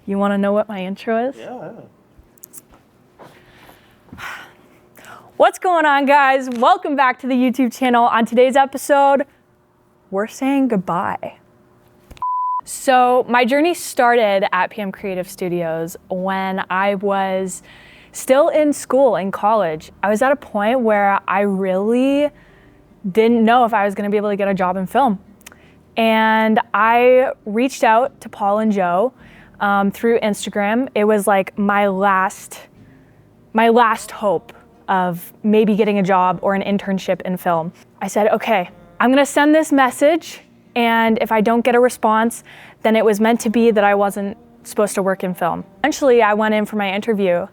You want to know what my intro is? Yeah. What's going on, guys? Welcome back to the YouTube channel. On today's episode, we're saying goodbye. So my journey started at PM Creative Studios when I was still in school, in college. I was at a point where I really didn't know if I was going to be able to get a job in film. And I reached out to Paul and Joe through Instagram. It was like my last hope of maybe getting a job or an internship in film. I said, okay, I'm gonna send this message, and if I don't get a response, then it was meant to be that I wasn't supposed to work in film. Eventually, I went in for my interview,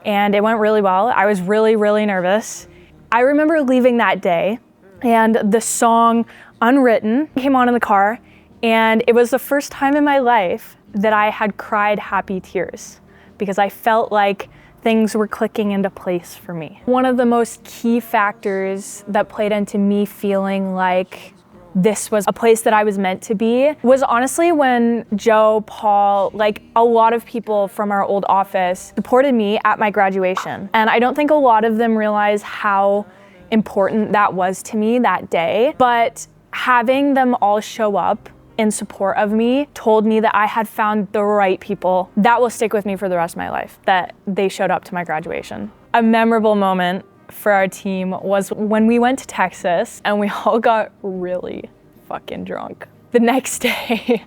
and it went really well. I was really, really nervous. I remember leaving that day, and the song Unwritten came on in the car, and it was the first time in my life that I had cried happy tears because I felt like things were clicking into place for me. One of the most key factors that played into me feeling like this was a place that I was meant to be was honestly when Joe, Paul, like a lot of people from our old office supported me at my graduation. And I don't think a lot of them realize how important that was to me that day, but having them all show up in support of me told me that I had found the right people that will stick with me for the rest of my life, that they showed up to my graduation. A memorable moment for our team was when we went to Texas and we all got really fucking drunk. The next day,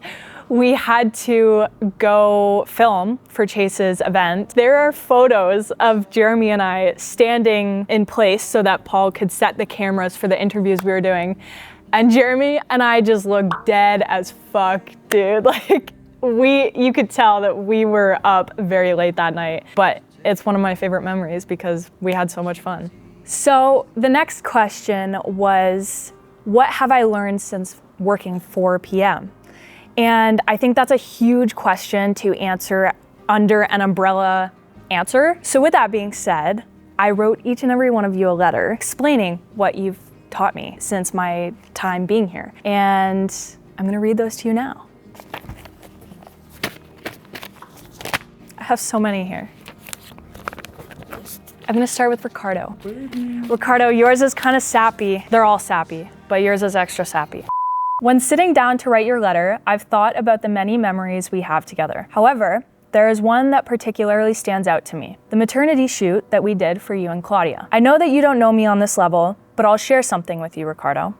we had to go film for Chase's event. There are photos of Jeremy and I standing in place so that Paul could set the cameras for the interviews we were doing. And Jeremy and I just looked dead as fuck, dude. Like, you could tell that we were up very late that night, but it's one of my favorite memories because we had so much fun. So the next question was, what have I learned since working for PM? And I think that's a huge question to answer under an umbrella answer. So with that being said, I wrote each and every one of you a letter explaining what you've taught me since my time being here. And I'm gonna read those to you now. I have so many here. I'm gonna start with Ricardo. Ricardo, yours is kind of sappy. They're all sappy, but yours is extra sappy. When sitting down to write your letter, I've thought about the many memories we have together. However, there is one that particularly stands out to me, the maternity shoot that we did for you and Claudia. I know that you don't know me on this level, but I'll share something with you, Ricardo,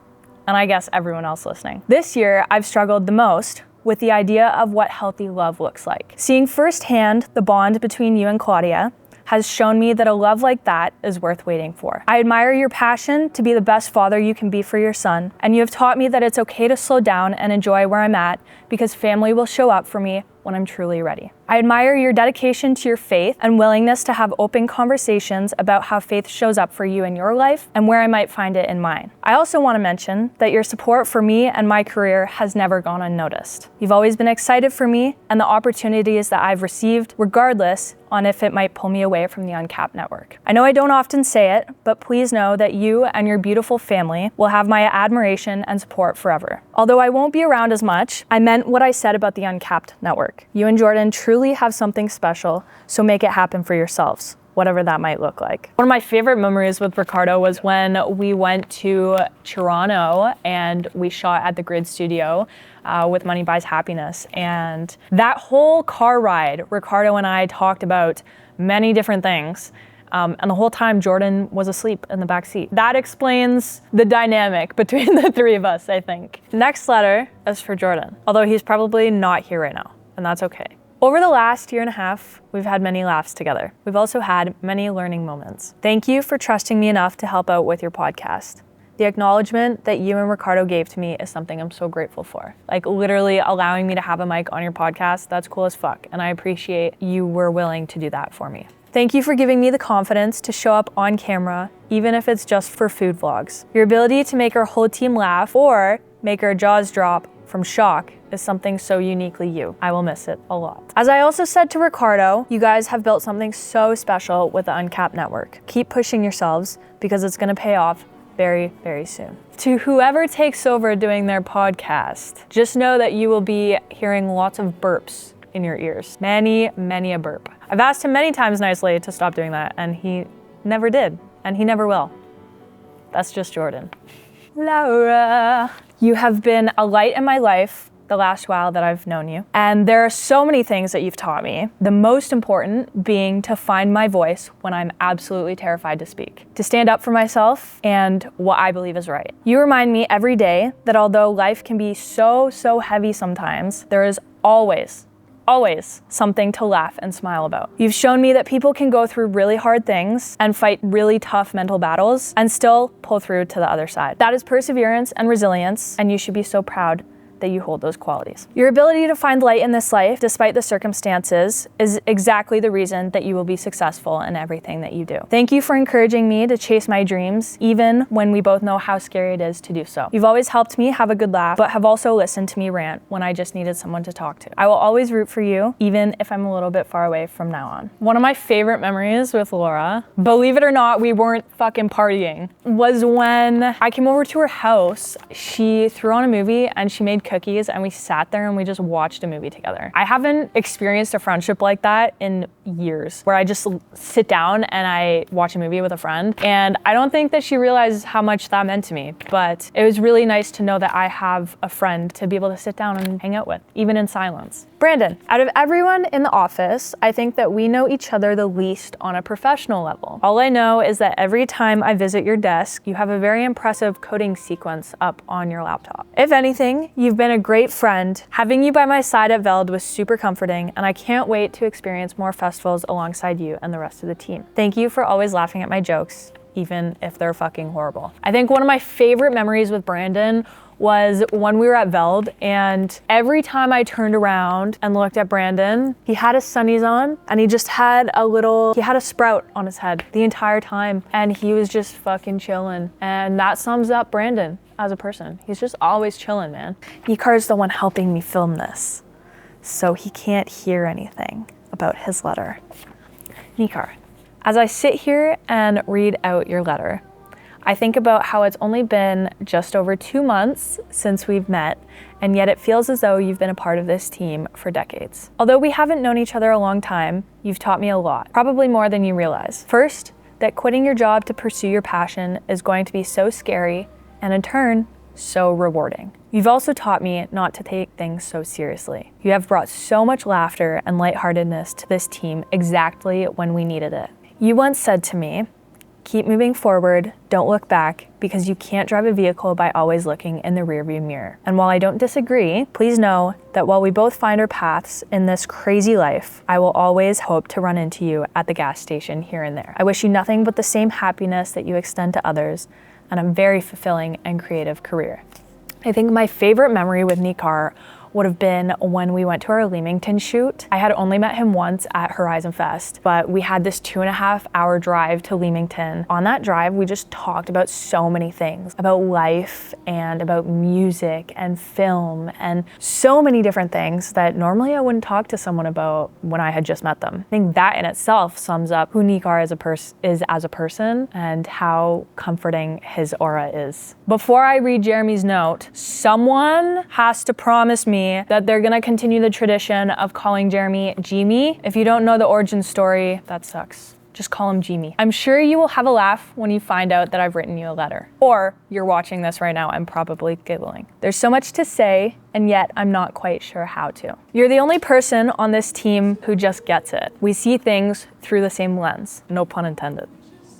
and I guess everyone else listening. This year, I've struggled the most with the idea of what healthy love looks like. Seeing firsthand the bond between you and Claudia has shown me that a love like that is worth waiting for. I admire your passion to be the best father you can be for your son, and you have taught me that it's okay to slow down and enjoy where I'm at because family will show up for me when I'm truly ready. I admire your dedication to your faith and willingness to have open conversations about how faith shows up for you in your life and where I might find it in mine. I also want to mention that your support for me and my career has never gone unnoticed. You've always been excited for me and the opportunities that I've received, regardless on if it might pull me away from the Uncapped Network. I know I don't often say it, but please know that you and your beautiful family will have my admiration and support forever. Although I won't be around as much, I meant what I said about the Uncapped Network. You and Jordan truly have something special, so make it happen for yourselves, whatever that might look like. One of my favorite memories with Ricardo was when we went to Toronto and we shot at the Grid Studio with Money Buys Happiness. And that whole car ride, Ricardo and I talked about many different things. And the whole time Jordan was asleep in the back seat. That explains the dynamic between the three of us, I think. Next letter is for Jordan, although he's probably not here right now, and that's okay. Over the last year and a half, we've had many laughs together. We've also had many learning moments. Thank you for trusting me enough to help out with your podcast. The acknowledgement that you and Ricardo gave to me is something I'm so grateful for. Like literally allowing me to have a mic on your podcast, that's cool as fuck. And I appreciate you were willing to do that for me. Thank you for giving me the confidence to show up on camera, even if it's just for food vlogs. Your ability to make our whole team laugh or make our jaws drop from shock is something so uniquely you. I will miss it a lot. As I also said to Ricardo, you guys have built something so special with the Uncapped Network. Keep pushing yourselves because it's gonna pay off very, very soon. To whoever takes over doing their podcast, just know that you will be hearing lots of burps in your ears. Many, many a burp. I've asked him many times nicely to stop doing that, and he never did, and he never will. That's just Jordan. Laura, you have been a light in my life the last while that I've known you. And there are so many things that you've taught me. The most important being to find my voice when I'm absolutely terrified to speak. To stand up for myself and what I believe is right. You remind me every day that although life can be so heavy sometimes, there is always something to laugh and smile about. You've shown me that people can go through really hard things and fight really tough mental battles and still pull through to the other side. That is perseverance and resilience, and you should be so proud that you hold those qualities. Your ability to find light in this life, despite the circumstances, is exactly the reason that you will be successful in everything that you do. Thank you for encouraging me to chase my dreams, even when we both know how scary it is to do so. You've always helped me have a good laugh, but have also listened to me rant when I just needed someone to talk to. I will always root for you, even if I'm a little bit far away from now on. One of my favorite memories with Laura, believe it or not, we weren't fucking partying, was when I came over to her house. She threw on a movie and she made cookies, and we sat there and we just watched a movie together. I haven't experienced a friendship like that in years, where I just sit down and I watch a movie with a friend. And I don't think that she realizes how much that meant to me, but it was really nice to know that I have a friend to be able to sit down and hang out with, even in silence. Brandon, out of everyone in the office, I think that we know each other the least on a professional level. All I know is that every time I visit your desk, you have a very impressive coding sequence up on your laptop. If anything, you've been a great friend. Having you by my side at Veld was super comforting, and I can't wait to experience more festivals alongside you and the rest of the team. Thank you for always laughing at my jokes, even if they're fucking horrible. I think one of my favorite memories with Brandon was when we were at Veld, and every time I turned around and looked at Brandon, he had his sunnies on and he just had a sprout on his head the entire time, and he was just fucking chilling. And that sums up Brandon as a person. He's just always chilling, man. Nikar's the one helping me film this, so he can't hear anything about his letter. Nikar, as I sit here and read out your letter, I think about how it's only been just over 2 months since we've met, and yet it feels as though you've been a part of this team for decades. Although we haven't known each other a long time, you've taught me a lot, probably more than you realize. First, that quitting your job to pursue your passion is going to be so scary, and in turn, so rewarding. You've also taught me not to take things so seriously. You have brought so much laughter and lightheartedness to this team exactly when we needed it. You once said to me, "Keep moving forward, don't look back, because you can't drive a vehicle by always looking in the rearview mirror." And while I don't disagree, please know that while we both find our paths in this crazy life, I will always hope to run into you at the gas station here and there. I wish you nothing but the same happiness that you extend to others, and a very fulfilling and creative career. I think my favorite memory with Nikar would have been when we went to our Leamington shoot. I had only met him once at Horizon Fest, but we had this 2.5 hour drive to Leamington. On that drive, we just talked about so many things, about life and about music and film and so many different things that normally I wouldn't talk to someone about when I had just met them. I think that in itself sums up who Nikar is as a person and how comforting his aura is. Before I read Jeremy's note, someone has to promise me that they're gonna continue the tradition of calling Jeremy Jimmy. If you don't know the origin story, that sucks. Just call him Jimmy. I'm sure you will have a laugh when you find out that I've written you a letter. Or you're watching this right now and probably giggling. There's so much to say, and yet I'm not quite sure how to. You're the only person on this team who just gets it. We see things through the same lens, no pun intended.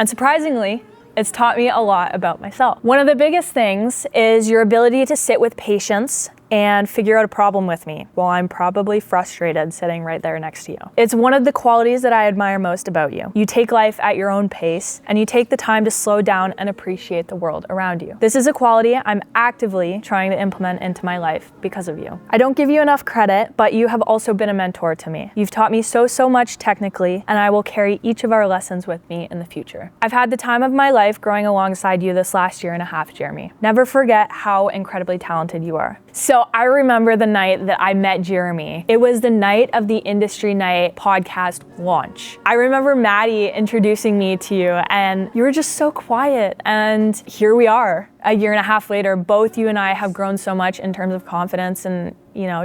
And surprisingly, it's taught me a lot about myself. One of the biggest things is your ability to sit with patience and figure out a problem with me while I'm probably frustrated sitting right there next to you. It's one of the qualities that I admire most about you. You take life at your own pace, and you take the time to slow down and appreciate the world around you. This is a quality I'm actively trying to implement into my life because of you. I don't give you enough credit, but you have also been a mentor to me. You've taught me so much technically, and I will carry each of our lessons with me in the future. I've had the time of my life growing alongside you this last 1.5 years, Jeremy. Never forget how incredibly talented you are. So So I remember the night that I met Jeremy. It was the night of the Industry Night podcast launch. I remember Maddie introducing me to you, and you were just so quiet. And here we are, a year and a half later. Both you and I have grown so much in terms of confidence and,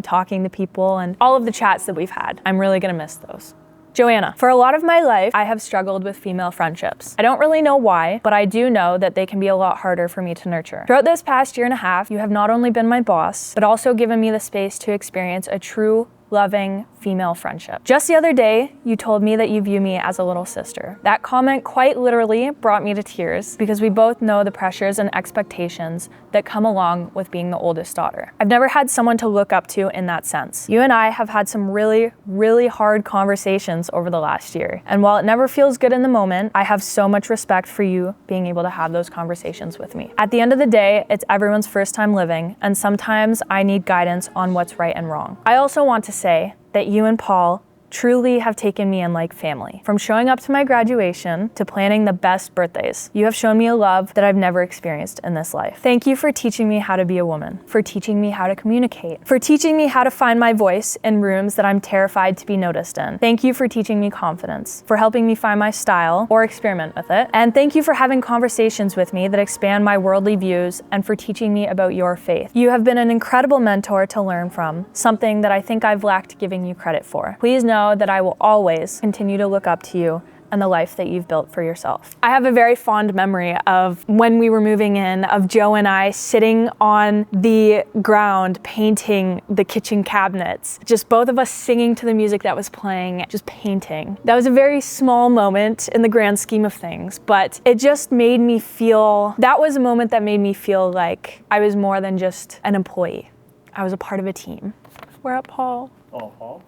talking to people and all of the chats that we've had. I'm really gonna miss those. Joanna, for a lot of my life, I have struggled with female friendships. I don't really know why, but I do know that they can be a lot harder for me to nurture. Throughout this past year and a half, you have not only been my boss, but also given me the space to experience a true, loving female friendship. Just the other day, you told me that you view me as a little sister. That comment quite literally brought me to tears because we both know the pressures and expectations that come along with being the oldest daughter. I've never had someone to look up to in that sense. You and I have had some really, really hard conversations over the last year. And while it never feels good in the moment, I have so much respect for you being able to have those conversations with me. At the end of the day, it's everyone's first time living, and sometimes I need guidance on what's right and wrong. I also want to say that you and Paul truly have taken me in like family. From showing up to my graduation to planning the best birthdays, you have shown me a love that I've never experienced in this life. Thank you for teaching me how to be a woman, for teaching me how to communicate, for teaching me how to find my voice in rooms that I'm terrified to be noticed in. Thank you for teaching me confidence, for helping me find my style or experiment with it. And thank you for having conversations with me that expand my worldly views and for teaching me about your faith. You have been an incredible mentor to learn from, something that I think I've lacked giving you credit for. Please know that I will always continue to look up to you and the life that you've built for yourself. I have a very fond memory of when we were moving in, of Joe and I sitting on the ground painting the kitchen cabinets, just both of us singing to the music that was playing, just painting. That was a very small moment in the grand scheme of things, but it just made me feel, that was a moment that made me feel like I was more than just an employee. I was a part of a team. We're at Paul. Oh, Paul?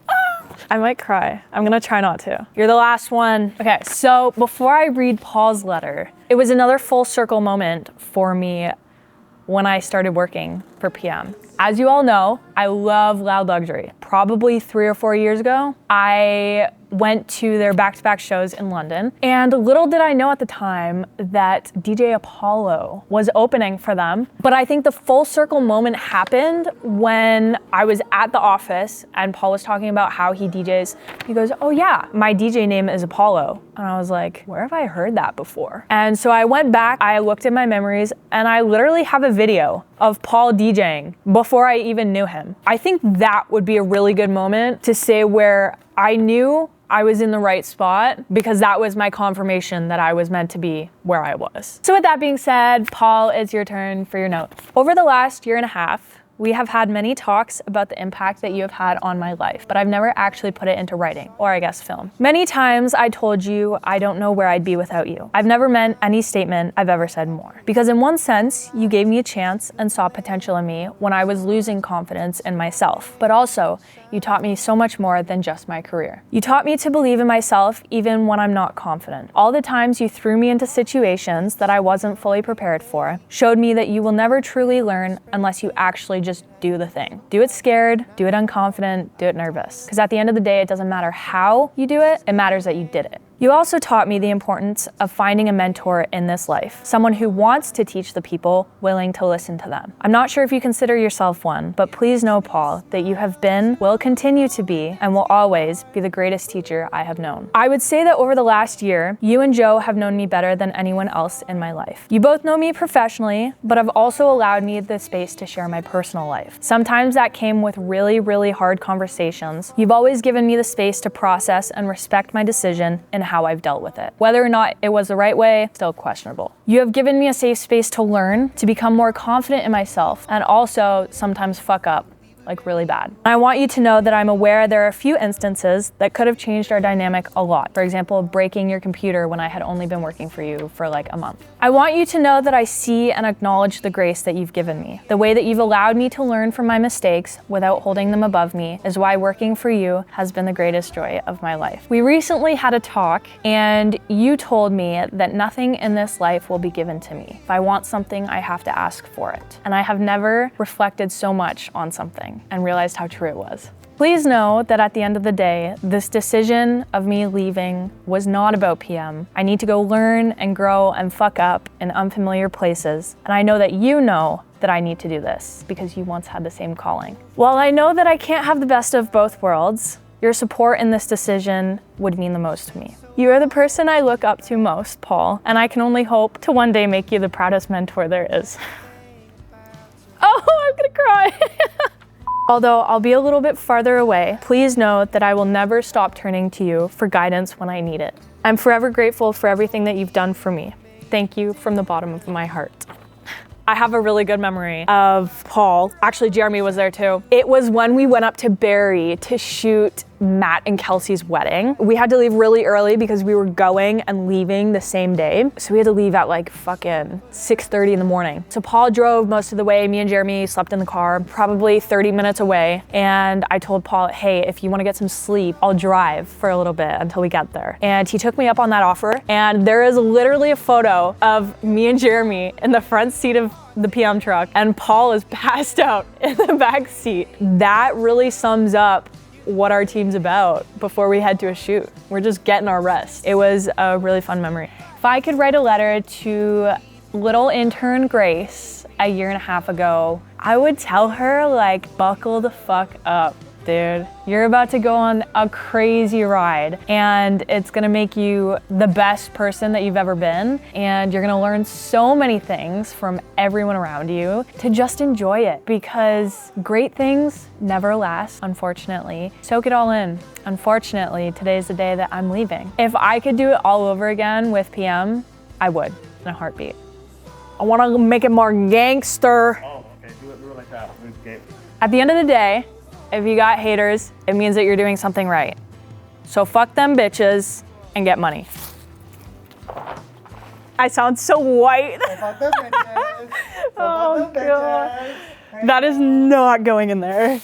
I might cry. I'm gonna try not to. You're the last one. Okay, so before I read Paul's letter, it was another full circle moment for me when I started working for PM. As you all know, I love Loud Luxury. Probably 3 or 4 years ago, I went to their back-to-back shows in London, and little did I know at the time that DJ Apollo was opening for them. But I think the full circle moment happened when I was at the office and Paul was talking about how he DJs. He goes, "Oh yeah, my DJ name is Apollo." And I was like, where have I heard that before? And so I went back, I looked at my memories, and I literally have a video of Paul DJing before I even knew him. I think that would be a really good moment to say where I knew I was in the right spot, because that was my confirmation that I was meant to be where I was. So with that being said, Paul, it's your turn for your note. Over the last year and a half, we have had many talks about the impact that you have had on my life, but I've never actually put it into writing, or I guess film. Many times I told you I don't know where I'd be without you. I've never meant any statement I've ever said more. Because in one sense, you gave me a chance and saw potential in me when I was losing confidence in myself. But also, you taught me so much more than just my career. You taught me to believe in myself even when I'm not confident. All the times you threw me into situations that I wasn't fully prepared for showed me that you will never truly learn unless you actually just do the thing. Do it scared, do it unconfident, do it nervous. Because at the end of the day, it doesn't matter how you do it, it matters that you did it. You also taught me the importance of finding a mentor in this life, someone who wants to teach the people willing to listen to them. I'm not sure if you consider yourself one, but please know, Paul, that you have been, will continue to be, and will always be the greatest teacher I have known. I would say that over the last year, you and Joe have known me better than anyone else in my life. You both know me professionally, but have also allowed me the space to share my personal life. Sometimes that came with really, really hard conversations. You've always given me the space to process and respect my decision and how I've dealt with it. Whether or not it was the right way, still questionable. You have given me a safe space to learn, to become more confident in myself, and also sometimes fuck up, like really bad. I want you to know that I'm aware there are a few instances that could have changed our dynamic a lot. For example, breaking your computer when I had only been working for you for like a month. I want you to know that I see and acknowledge the grace that you've given me. The way that you've allowed me to learn from my mistakes without holding them above me is why working for you has been the greatest joy of my life. We recently had a talk and you told me that nothing in this life will be given to me. If I want something, I have to ask for it. And I have never reflected so much on something and realized how true it was. Please know that at the end of the day, this decision of me leaving was not about PM. I need to go learn and grow and fuck up in unfamiliar places. And I know that that I need to do this because you once had the same calling. While I know that I can't have the best of both worlds, your support in this decision would mean the most to me. You are the person I look up to most, Paul, and I can only hope to one day make you the proudest mentor there is. Oh, I'm gonna cry. Although I'll be a little bit farther away, please know that I will never stop turning to you for guidance when I need it. I'm forever grateful for everything that you've done for me. Thank you from the bottom of my heart. I have a really good memory of Paul. Actually, Jeremy was there too. It was when we went up to Barrie to shoot Matt and Kelsey's wedding. We had to leave really early because we were going and leaving the same day. So we had to leave at like fucking 6:30 in the morning. So Paul drove most of the way. Me and Jeremy slept in the car, probably 30 minutes away. And I told Paul, hey, if you want to get some sleep, I'll drive for a little bit until we get there. And he took me up on that offer. And there is literally a photo of me and Jeremy in the front seat of the PM truck, and Paul is passed out in the back seat. That really sums up what our team's about before we head to a shoot. We're just getting our rest. It was a really fun memory. If I could write a letter to little intern Grace a year and a half ago, I would tell her, like, buckle the fuck up, dude. You're about to go on a crazy ride, and it's gonna make you the best person that you've ever been, and you're gonna learn so many things from everyone around you to just enjoy it, because great things never last, unfortunately. Soak it all in. Unfortunately, today's the day that I'm leaving. If I could do it all over again with PM, I would, in a heartbeat. I wanna make it more gangster. Oh, okay, do it like that. Okay. At the end of the day, if you got haters, it means that you're doing something right. So fuck them bitches and get money. I sound so white. Oh God. That is not going in there.